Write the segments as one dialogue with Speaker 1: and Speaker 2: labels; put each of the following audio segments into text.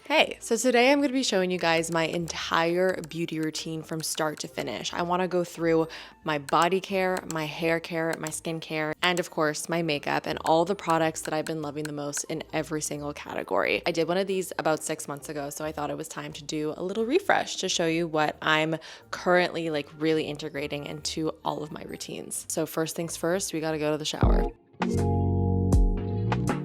Speaker 1: Hey, so today I'm going to be showing you guys my entire beauty routine from start to finish. I want to go through my body care, my hair care, my skin care, and of course my makeup and all the products that I've been loving the most in every single category. I did one of these about 6 months ago, so I thought it was time to do a little refresh to show you what I'm currently really integrating into all of my routines. So first things first, we got to go to the shower.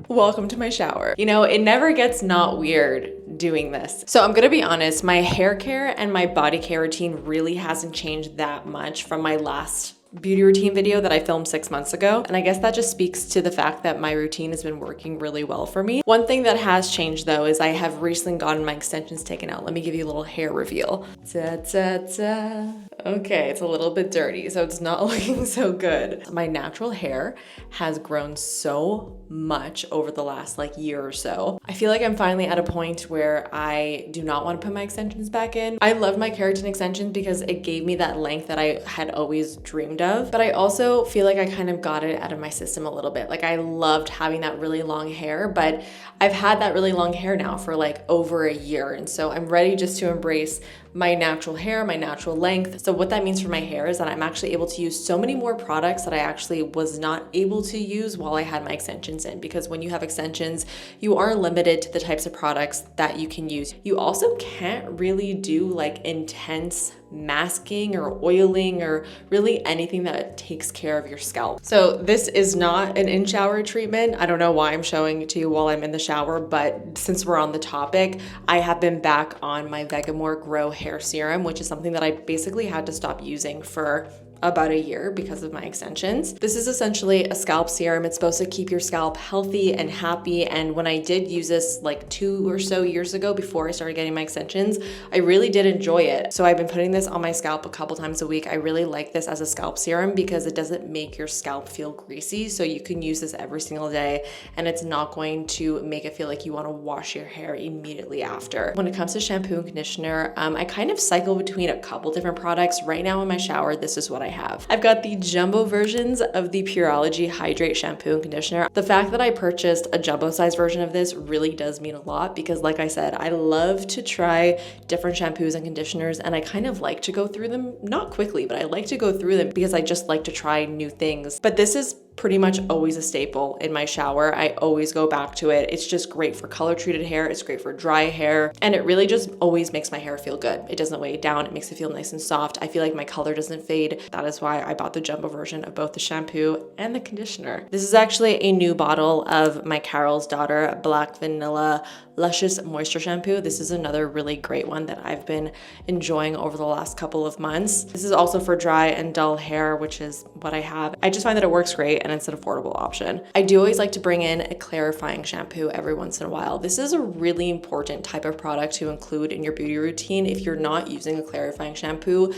Speaker 1: Welcome to my shower. You know, it never gets not weird doing this. So I'm gonna be honest, my hair care and my body care routine really hasn't changed that much from my last beauty routine video that I filmed 6 months ago. And I guess that just speaks to the fact that my routine has been working really well for me. One thing that has changed though is I have recently gotten my extensions taken out. Let me give you a little hair reveal. Ta ta ta. Okay, it's a little bit dirty, so it's not looking so good. My natural hair has grown so much over the last year or so. I feel like I'm finally at a point where I do not want to put my extensions back in. I love my keratin extensions because it gave me that length that I had always dreamed of, but I also feel like I kind of got it out of my system a little bit. Like I loved having that really long hair, but I've had that really long hair now for over a year, and so I'm ready just to embrace my natural hair, my natural length. So what that means for my hair is that I'm actually able to use so many more products that I actually was not able to use while I had my extensions in, because when you have extensions, you are limited to the types of products that you can use. You also can't really do intense masking or oiling or really anything that takes care of your scalp. So this is not an in-shower treatment. I don't know why I'm showing it to you while I'm in the shower, but since we're on the topic, I have been back on my Vegamore Grow hair serum, which is something that I basically had to stop using for about a year because of my extensions. This is essentially a scalp serum. It's supposed to keep your scalp healthy and happy. And when I did use this 2 or so years ago before I started getting my extensions, I really did enjoy it. So I've been putting this on my scalp a couple times a week. I really like this as a scalp serum because it doesn't make your scalp feel greasy. So you can use this every single day and it's not going to make it feel like you want to wash your hair immediately after. When it comes to shampoo and conditioner, I kind of cycle between a couple different products. Right now in my shower, this is what I have. I've got the jumbo versions of the Pureology Hydrate shampoo and conditioner. The fact that I purchased a jumbo size version of this really does mean a lot because like I said, I love to try different shampoos and conditioners and I kind of like to go through them, not quickly, but I like to go through them because I just like to try new things. But this is pretty much always a staple in my shower. I always go back to it. It's just great for color treated hair. It's great for dry hair. And it really just always makes my hair feel good. It doesn't weigh it down. It makes it feel nice and soft. I feel like my color doesn't fade. That is why I bought the jumbo version of both the shampoo and the conditioner. This is actually a new bottle of my Carol's Daughter Black Vanilla Luscious Moisture Shampoo. This is another really great one that I've been enjoying over the last couple of months. This is also for dry and dull hair, which is what I have. I just find that it works great and it's an affordable option. I do always like to bring in a clarifying shampoo every once in a while. This is a really important type of product to include in your beauty routine. If you're not using a clarifying shampoo,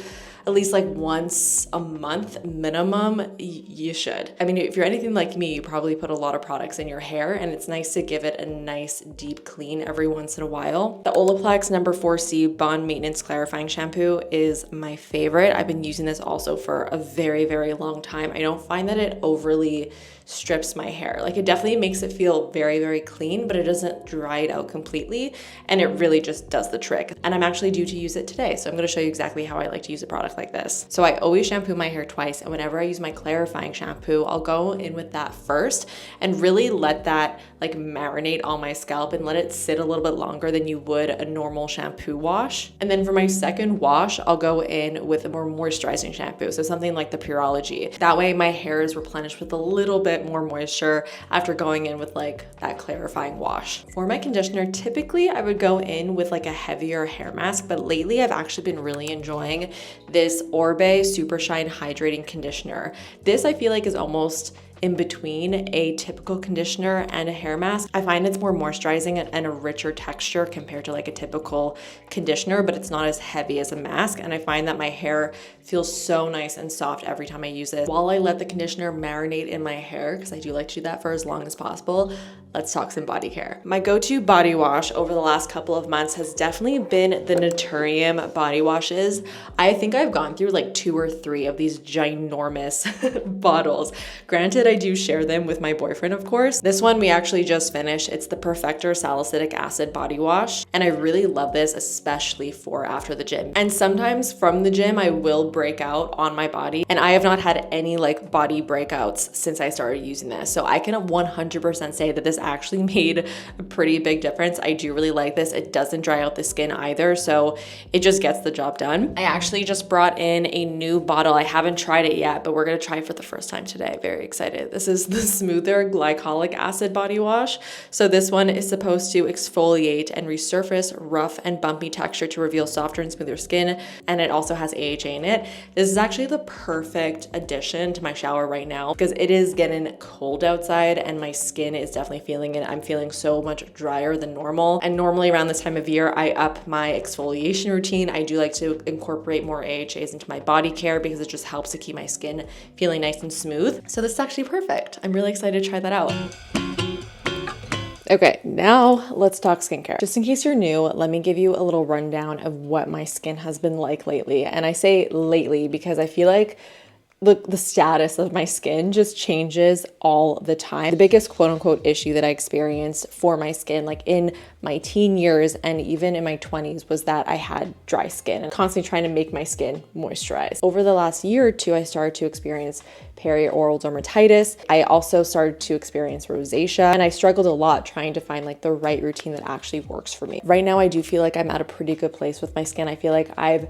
Speaker 1: at least once a month minimum, you should. I mean, if you're anything like me, you probably put a lot of products in your hair and it's nice to give it a nice deep clean every once in a while. The Olaplex No. 4C Bond Maintenance Clarifying Shampoo is my favorite. I've been using this also for a very, very long time. I don't find that it overly strips my hair. It definitely makes it feel very, very clean, but it doesn't dry it out completely. And it really just does the trick. And I'm actually due to use it today. So I'm going to show you exactly how I like to use a product like this. So I always shampoo my hair twice. And whenever I use my clarifying shampoo, I'll go in with that first and really let that marinate on my scalp and let it sit a little bit longer than you would a normal shampoo wash. And then for my second wash, I'll go in with a more moisturizing shampoo. So something like the Pureology. That way my hair is replenished with a little bit more moisture after going in with that clarifying wash. For my conditioner, typically I would go in with a heavier hair mask, but lately I've actually been really enjoying this Orbe Super Shine Hydrating Conditioner. This I feel like is almost in between a typical conditioner and a hair mask. I find it's more moisturizing and a richer texture compared to a typical conditioner, but it's not as heavy as a mask. And I find that my hair feels so nice and soft every time I use it. While I let the conditioner marinate in my hair, because I do like to do that for as long as possible, let's talk some body care. My go-to body wash over the last couple of months has definitely been the Naturium body washes. I think I've gone through 2 or 3 of these ginormous bottles. Granted, I do share them with my boyfriend, of course. This one we actually just finished. It's the Perfector Salicylic Acid Body Wash. And I really love this, especially for after the gym. And sometimes from the gym, I will break out on my body. And I have not had any like body breakouts since I started using this. So I can 100% say that this actually made a pretty big difference. I do really like this. It doesn't dry out the skin either. So it just gets the job done. I actually just brought in a new bottle. I haven't tried it yet, but we're gonna try it for the first time today. Very excited. This is the Smoother Glycolic Acid Body Wash. So this one is supposed to exfoliate and resurface rough and bumpy texture to reveal softer and smoother skin. And it also has AHA in it. This is actually the perfect addition to my shower right now because it is getting cold outside and my skin is definitely feeling it. I'm feeling so much drier than normal. And normally around this time of year, I up my exfoliation routine. I do like to incorporate more AHAs into my body care because it just helps to keep my skin feeling nice and smooth. So this is actually perfect. I'm really excited to try that out. Okay, now let's talk skincare. Just in case you're new, let me give you a little rundown of what my skin has been like lately. And I say lately because I feel like the status of my skin just changes all the time. The biggest quote unquote issue that I experienced for my skin, like in my teen years and even in my 20s, was that I had dry skin and constantly trying to make my skin moisturize. Over the last year or two, I started to experience perioral dermatitis. I also started to experience rosacea, and I struggled a lot trying to find like the right routine that actually works for me. Right now, I do feel like I'm at a pretty good place with my skin. I feel like I've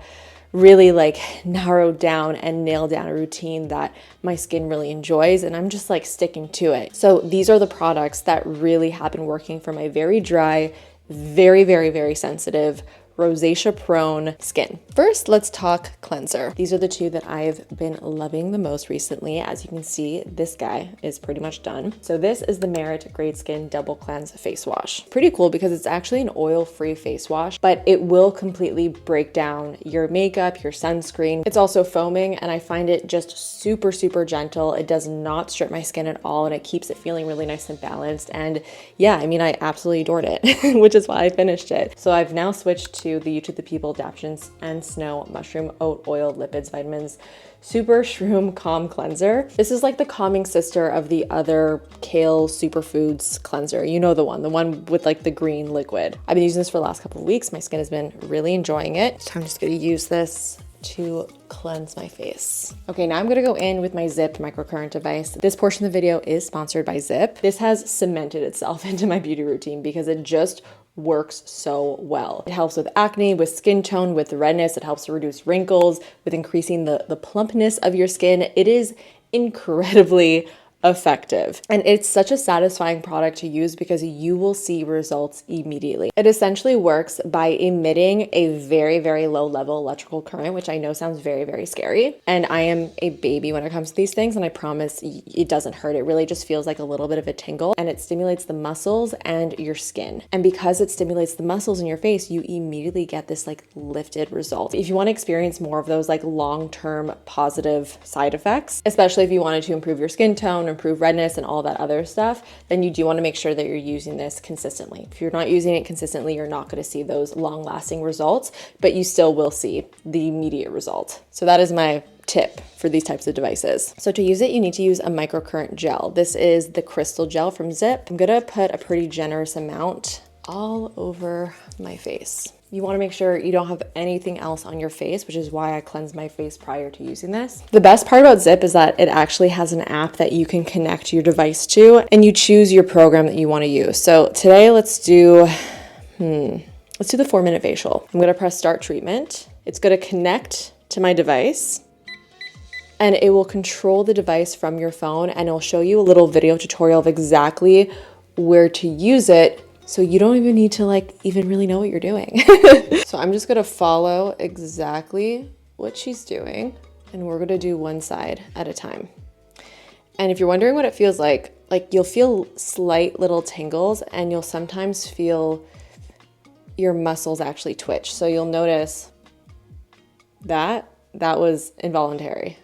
Speaker 1: really like narrowed down and nailed down a routine that my skin really enjoys, and I'm just like sticking to it. So these are the products that really have been working for my very dry, very sensitive, rosacea prone skin. First, let's talk cleanser. These are the two that I've been loving the most recently. As you can see, this guy is pretty much done. So this is the Merit Great Skin Double Cleanse Face Wash. Pretty cool because it's actually an oil-free face wash, but it will completely break down your makeup, your sunscreen. It's also foaming, and I find it just super gentle. It does not strip my skin at all, and it keeps it feeling really nice and balanced. And yeah, I mean, I absolutely adored it, which is why I finished it. So I've now switched to the You to the People Adaptions and Snow Mushroom Oat Oil Lipids Vitamins Super Shroom Calm Cleanser. This is like the calming sister of the other Kale Superfoods cleanser. You know the one with like the green liquid. I've been using this for the last couple of weeks. My skin has been really enjoying it. So I'm just gonna use this to cleanse my face. Okay, now I'm gonna go in with my Zip microcurrent device. This portion of the video is sponsored by Zip. This has cemented itself into my beauty routine because it just works so well. It helps with acne, with skin tone, with redness. It helps to reduce wrinkles, with increasing the plumpness of your skin. It is incredibly effective. And it's such a satisfying product to use because you will see results immediately. It essentially works by emitting a very low level electrical current, which I know sounds very scary. And I am a baby when it comes to these things, and I promise it doesn't hurt. It really just feels like a little bit of a tingle, and it stimulates the muscles and your skin. And because it stimulates the muscles in your face, you immediately get this like lifted result. If you want to experience more of those like long-term positive side effects, especially if you wanted to improve your skin tone, improve redness and all that other stuff, then you do want to make sure that you're using this consistently. If you're not using it consistently, you're not going to see those long-lasting results, but you still will see the immediate result. So that is my tip for these types of devices. So to use it, you need to use a microcurrent gel. This is the crystal gel from Zip. I'm gonna put a pretty generous amount all over my face. You want to make sure you don't have anything else on your face, which is why I cleanse my face prior to using this. The best part about Zip is that it actually has an app that you can connect your device to, and you choose your program that you want to use. So today, let's do the 4-minute facial. I'm going to press start treatment. It's going to connect to my device, and it will control the device from your phone, and it'll show you a little video tutorial of exactly where to use it. So you don't even need to like even really know what you're doing. So I'm just gonna follow exactly what she's doing, and we're gonna do one side at a time. And if you're wondering what it feels like you'll feel slight little tingles, and you'll sometimes feel your muscles actually twitch. So you'll notice that That was involuntary,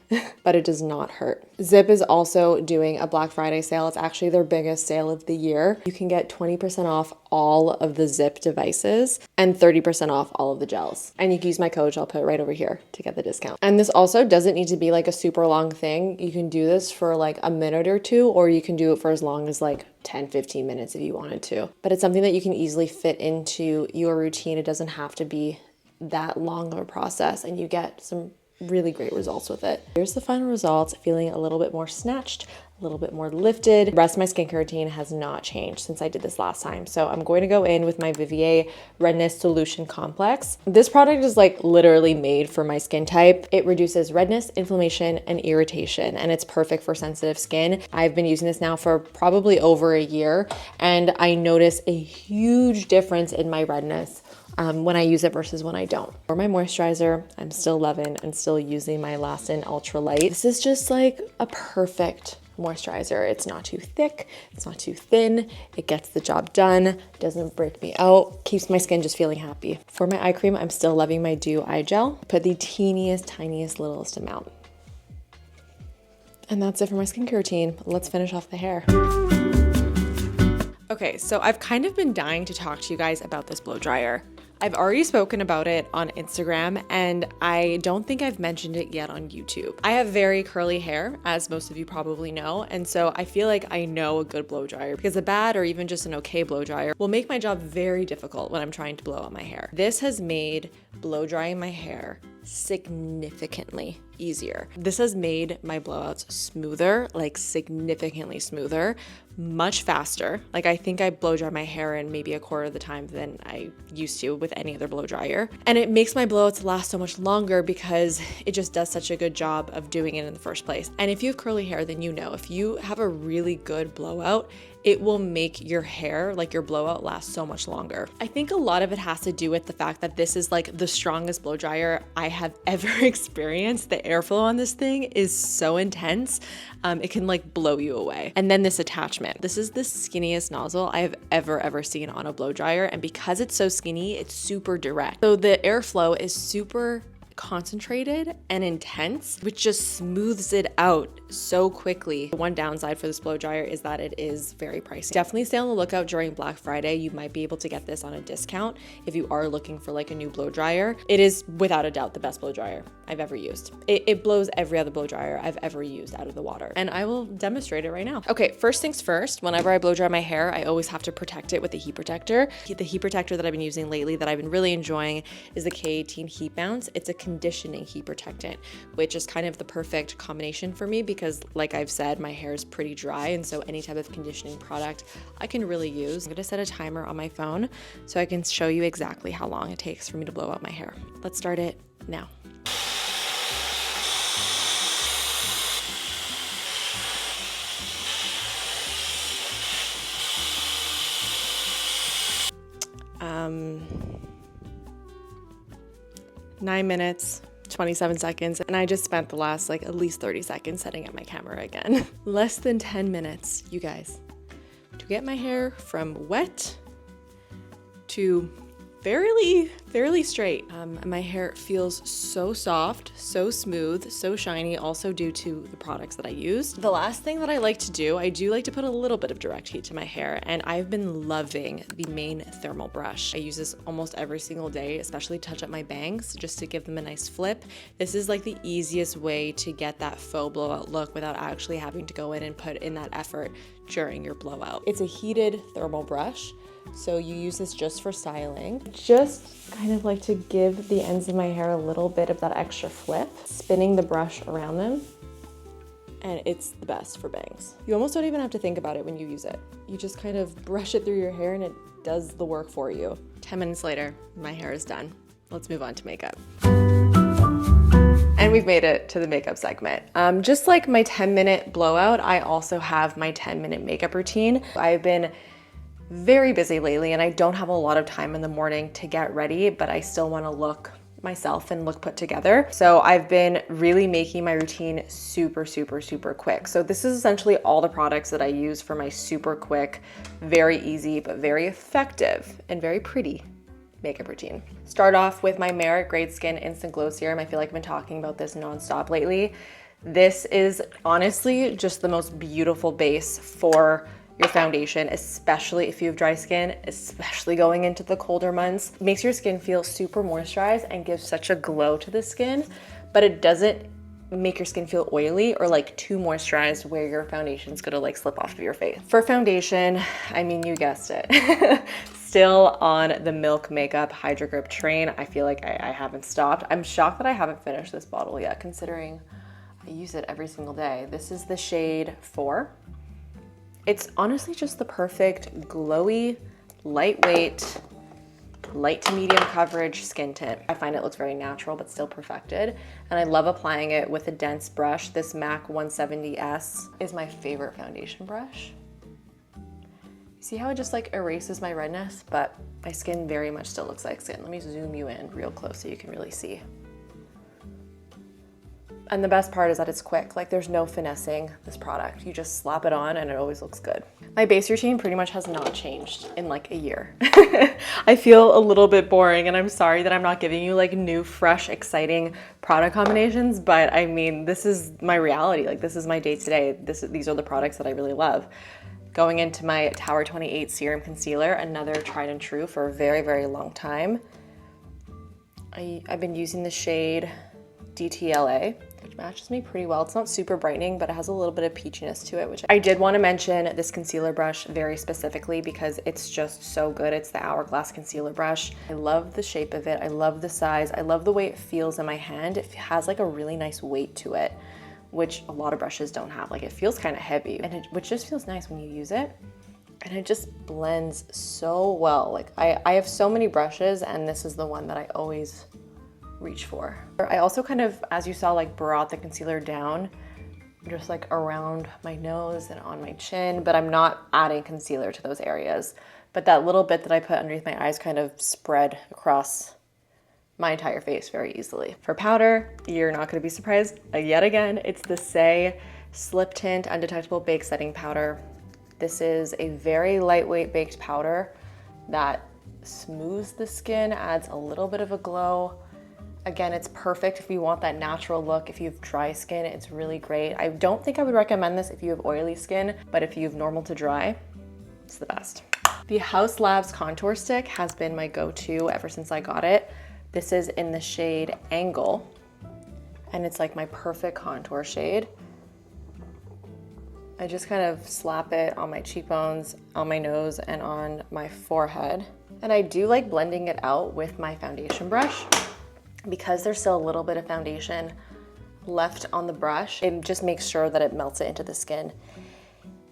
Speaker 1: but it does not hurt. Zip is also doing a Black Friday sale. It's actually their biggest sale of the year. You can get 20% off all of the Zip devices and 30% off all of the gels. And you can use my code, I'll put it right over here to get the discount. And this also doesn't need to be like a super long thing. You can do this for like a minute or two, or you can do it for as long as like 10, 15 minutes if you wanted to. But it's something that you can easily fit into your routine. It doesn't have to be that long of a process, and you get some really great results with it. Here's the final results, feeling a little bit more snatched, a little bit more lifted. The rest of my skincare routine has not changed since I did this last time. So I'm going to go in with my Vivier Redness Solution Complex. This product is like literally made for my skin type. It reduces redness, inflammation, and irritation, and it's perfect for sensitive skin. I've been using this now for probably over a year, and I notice a huge difference in my redness when I use it versus when I don't. For my moisturizer, I'm still loving and still using my Lastin Ultra Light. This is just like a perfect moisturizer. It's not too thick, it's not too thin, it gets the job done, doesn't break me out, keeps my skin just feeling happy. For my eye cream, I'm still loving my Dew Eye Gel. Put the teeniest, tiniest, littlest amount. And that's it for my skincare routine. Let's finish off the hair. Okay, so I've kind of been dying to talk to you guys about this blow dryer. I've already spoken about it on Instagram, and I don't think I've mentioned it yet on YouTube. I have very curly hair, as most of you probably know, and so I feel like I know a good blow dryer, because a bad or even just an okay blow dryer will make my job very difficult when I'm trying to blow out my hair. This has made blow drying my hair significantly easier. This has made my blowouts smoother, like significantly smoother, much faster. Like I think I blow dry my hair in maybe a quarter of the time than I used to with any other blow dryer. And it makes my blowouts last so much longer because it just does such a good job of doing it in the first place. And if you have curly hair, then you know, if you have a really good blowout, it will make your hair, like your blowout, last so much longer. I think a lot of it has to do with the fact that this is like the strongest blow dryer I have ever experienced. The airflow on this thing is so intense. It can like blow you away. And then this attachment. This is the skinniest nozzle I have ever seen on a blow dryer. And because it's so skinny, it's super direct. So the airflow is super concentrated and intense, which just smooths it out so quickly. The one downside for this blow dryer is that it is very pricey. Definitely stay on the lookout during Black Friday. You might be able to get this on a discount if you are looking for like a new blow dryer. It is without a doubt the best blow dryer I've ever used. It blows every other blow dryer I've ever used out of the water, and I will demonstrate it right now. Okay, first things first, whenever I blow dry my hair, I always have to protect it with a heat protector. The heat protector that I've been using lately that I've been really enjoying is the K18 Heat Bounce. It's a conditioning heat protectant, which is kind of the perfect combination for me because, like I've said, my hair is pretty dry, and so any type of conditioning product I can really use. I'm gonna set a timer on my phone so I can show you exactly how long it takes for me to blow out my hair. Let's start it now. Um, 9 minutes, 27 seconds, and I just spent the last like at least 30 seconds setting up my camera again. Less than 10 minutes, you guys, to get my hair from wet to fairly straight. My hair feels so soft, so smooth, so shiny, also due to the products that I used. The last thing that I like to do, I do like to put a little bit of direct heat to my hair, and I've been loving the Main Thermal Brush. I use this almost every single day, especially to touch up my bangs, just to give them a nice flip. This is like the easiest way to get that faux blowout look without actually having to go in and put in that effort during your blowout. It's a heated thermal brush, so you use this just for styling. Just kind of like to give the ends of my hair a little bit of that extra flip, spinning the brush around them, and it's the best for bangs. You almost don't even have to think about it when you use it. You just kind of brush it through your hair and it does the work for you. 10 minutes later, my hair is done. Let's move on to makeup. And we've made it to the makeup segment. Just like my 10-minute blowout, I also have my 10-minute makeup routine. I've been very busy lately and I don't have a lot of time in the morning to get ready, but I still want to look myself and look put together. So I've been really making my routine super quick. So this is essentially all the products that I use for my super quick, very easy, but very effective and very pretty makeup routine. Start off with my Merit Great Skin Instant Glow Serum. I feel like I've been talking about this nonstop lately. This is honestly just the most beautiful base for your foundation, especially if you have dry skin, especially going into the colder months. It makes your skin feel super moisturized and gives such a glow to the skin, but it doesn't make your skin feel oily or like too moisturized where your foundation is gonna like slip off of your face. For foundation, I mean, you guessed it. Still on the Milk Makeup Hydro Grip train. I feel like I haven't stopped. I'm shocked that I haven't finished this bottle yet, considering I use it every single day. This is the shade 4. It's honestly just the perfect glowy, lightweight, light to medium coverage skin tint. I find it looks very natural but still perfected, and I love applying it with a dense brush. This MAC 170S is my favorite foundation brush. See how it just like erases my redness, but my skin very much still looks like skin. Let me zoom you in real close so you can really see. And the best part is that it's quick. Like, there's no finessing this product. You just slap it on and it always looks good. My base routine pretty much has not changed in like a year. I feel a little bit boring, and I'm sorry that I'm not giving you like new, fresh, exciting product combinations, but I mean, this is my reality. Like, this is my day-to-day. These are the products that I really love. Going into my Tower 28 Serum Concealer, another tried and true for a very, very long time. I've been using the shade DTLA, which matches me pretty well. It's not super brightening, but it has a little bit of peachiness to it, which I did want to mention this concealer brush very specifically because it's just so good. It's the Hourglass concealer brush. I love the shape of it. I love the size. I love the way it feels in my hand. It has like a really nice weight to it, which a lot of brushes don't have. Like, it feels kind of heavy, and which just feels nice when you use it. And it just blends so well. Like, I have so many brushes, and this is the one that I always reach for. I also kind of, as you saw, like brought the concealer down just like around my nose and on my chin, but I'm not adding concealer to those areas. But that little bit that I put underneath my eyes kind of spread across my entire face very easily. For powder, you're not gonna be surprised yet again. It's the Say Slip Tint Undetectable Bake Setting Powder. This is a very lightweight baked powder that smooths the skin, adds a little bit of a glow. Again, it's perfect if you want that natural look. If you have dry skin, it's really great. I don't think I would recommend this if you have oily skin, but if you have normal to dry, it's the best. The Haus Labs Contour Stick has been my go-to ever since I got it. This is in the shade Angle, and it's like my perfect contour shade. I just kind of slap it on my cheekbones, on my nose, and on my forehead. And I do like blending it out with my foundation brush, because there's still a little bit of foundation left on the brush. It just makes sure that it melts it into the skin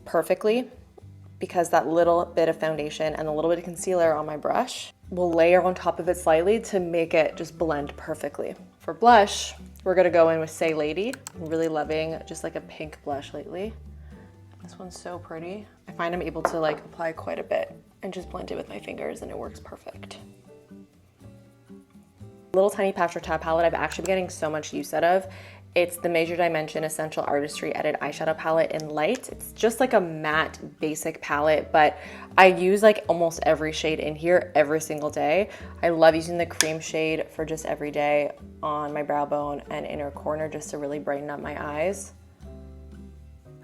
Speaker 1: perfectly, because that little bit of foundation and a little bit of concealer on my brush will layer on top of it slightly to make it just blend perfectly. For blush, we're gonna go in with Say Lady. I'm really loving just like a pink blush lately. This one's so pretty. I find I'm able to like apply quite a bit and just blend it with my fingers, and it works perfect. Little tiny Patch Tab palette I've actually been getting so much use out of. It's the Major Dimension Essential Artistry Edit Eyeshadow Palette in Light. It's just like a matte basic palette, but I use like almost every shade in here every single day. I love using the cream shade for just every day on my brow bone and inner corner just to really brighten up my eyes.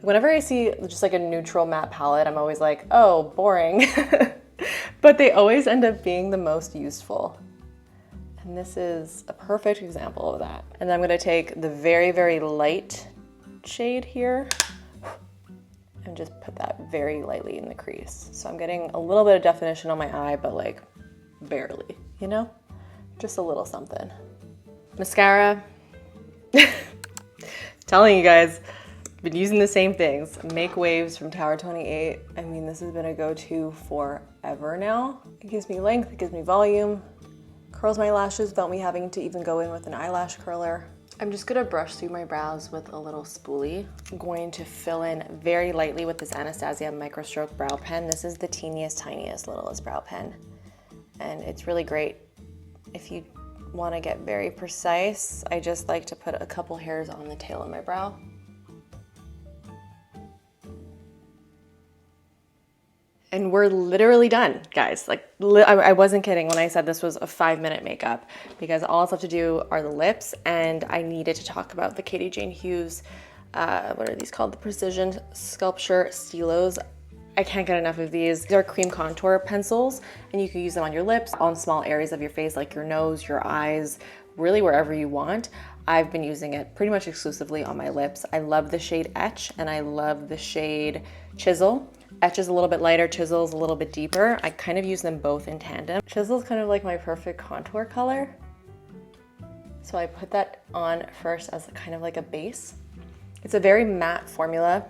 Speaker 1: Whenever I see just like a neutral matte palette, I'm always like, oh, boring. But they always end up being the most useful. And this is a perfect example of that. And then I'm gonna take the very, very light shade here and just put that very lightly in the crease. So I'm getting a little bit of definition on my eye, but like barely, you know? Just a little something. Mascara. Telling you guys, been using the same things. Make Waves from Tower 28. I mean, this has been a go-to forever now. It gives me length, it gives me volume, curls my lashes without me having to even go in with an eyelash curler. I'm just gonna brush through my brows with a little spoolie. I'm going to fill in very lightly with this Anastasia Micro Stroke Brow Pen. This is the teeniest, tiniest, littlest brow pen. And it's really great if you wanna get very precise. I just like to put a couple hairs on the tail of my brow. And we're literally done, guys. Like, I wasn't kidding when I said this was a 5-minute makeup, because all it's left to do are the lips, and I needed to talk about the Katie Jane Hughes, what are these called? The Precision Sculpture Stilos. I can't get enough of these. These are cream contour pencils, and you can use them on your lips, on small areas of your face like your nose, your eyes, really wherever you want. I've been using it pretty much exclusively on my lips. I love the shade Etch, and I love the shade Chisel. Etch is a little bit lighter, Chisel is a little bit deeper. I kind of use them both in tandem. Chisel is kind of like my perfect contour color. So I put that on first as kind of like a base. It's a very matte formula,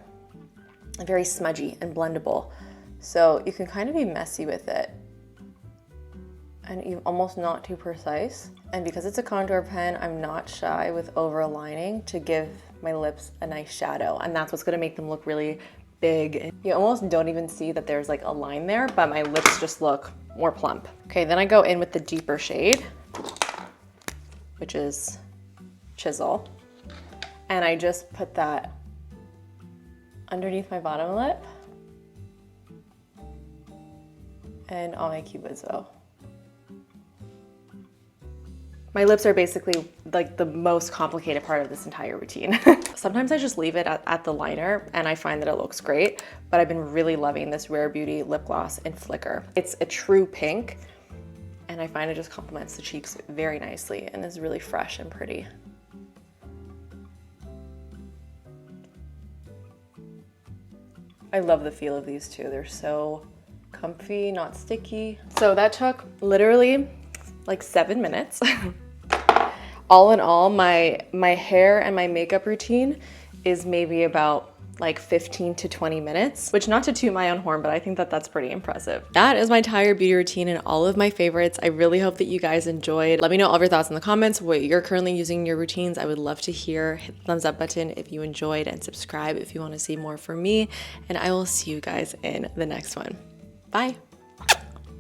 Speaker 1: very smudgy and blendable. So you can kind of be messy with it and you almost not too precise. And because it's a contour pen, I'm not shy with over-aligning to give my lips a nice shadow. And that's what's gonna make them look really big. You almost don't even see that there's like a line there, but my lips just look more plump. Okay, then I go in with the deeper shade, which is Chisel. And I just put that underneath my bottom lip and on my cupid's bow. My lips are basically like the most complicated part of this entire routine. Sometimes I just leave it at the liner and I find that it looks great, but I've been really loving this Rare Beauty lip gloss in Flicker. It's a true pink and I find it just complements the cheeks very nicely and is really fresh and pretty. I love the feel of these two. They're so comfy, not sticky. So that took literally like 7 minutes. All in all, my hair and my makeup routine is maybe about like 15 to 20 minutes, which, not to toot my own horn, but I think that that's pretty impressive. That is my entire beauty routine and all of my favorites. I really hope that you guys enjoyed. Let me know all of your thoughts in the comments, what you're currently using in your routines. I would love to hear. Hit the thumbs up button if you enjoyed and subscribe if you want to see more from me. And I will see you guys in the next one. Bye.